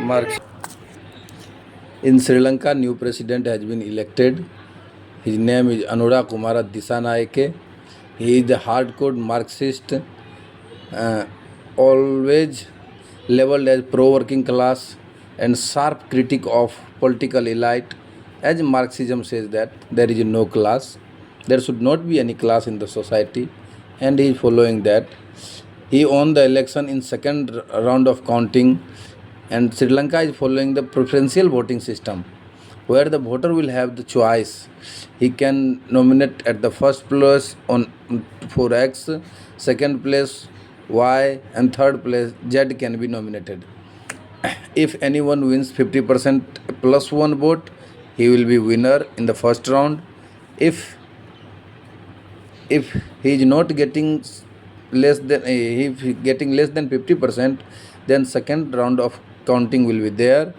Marx. In Sri Lanka, new president has been elected. His name is Anura Kumara Dissanayake. He is a hardcore Marxist, always labeled as pro-working class and sharp critic of political elite. As Marxism says that there is no class, there should not be any class in the society, and he is following that. He won the election in second round of counting, and Sri Lanka is following the preferential voting system, where the voter will have the choice. He can nominate at the first place on for X, second place Y, and third place Z can be nominated. If anyone wins 50% plus one vote, he will be winner in the first round. If he is not getting less than if he getting less than 50%, then second round of counting will be there.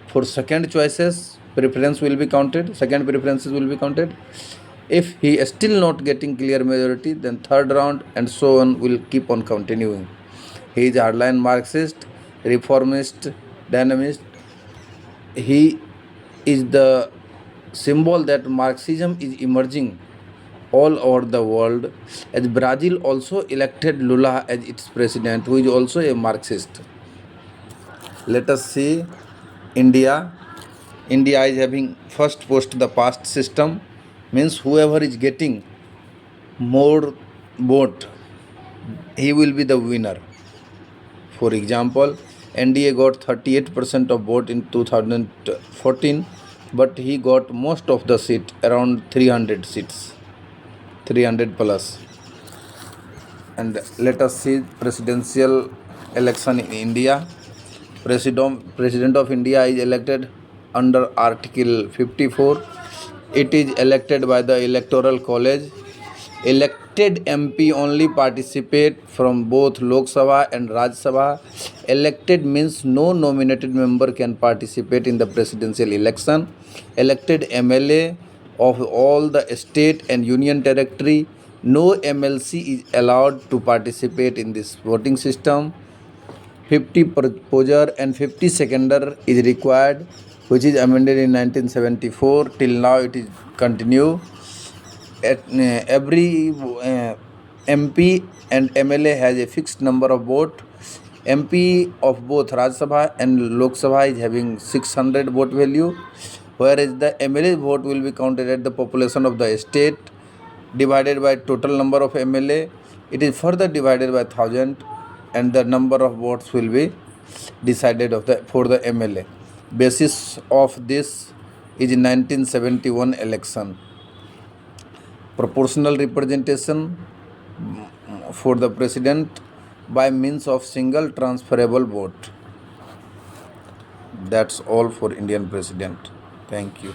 For second choices, preference will be counted, second preferences will be counted. If he is still not getting clear majority, then third round and so on will keep on continuing. He is hardline Marxist, reformist, dynamist. He is the symbol that Marxism is emerging all over the world, as Brazil also elected Lula as its president, who is also a Marxist. Let us see India. India is having first post the past system, means whoever is getting more vote, he will be the winner. For example, NDA got 38% of vote in 2014, but he got most of the seat, around 300 seats. 300 plus. And let us see presidential election in India. President of India is elected under Article 54. It is elected by the Electoral College. Elected MP only participate from both Lok Sabha and Rajya Sabha. Elected means no nominated member can participate in the presidential election. Elected MLA of all the state and union territory. No MLC is allowed to participate in this voting system. 50 proposer and 50 seconder is required, which is amended in 1974. Till now it is continue. Every MP and MLA has a fixed number of vote. MP of both Rajya Sabha and Lok Sabha is having 600 vote value, whereas the MLA vote will be counted at the population of the state divided by total number of MLA. It is further divided by 1000, and the number of votes will be decided for the MLA. Basis of this is 1971 election. Proportional representation for the president by means of single transferable vote. That's all for Indian president. Thank you.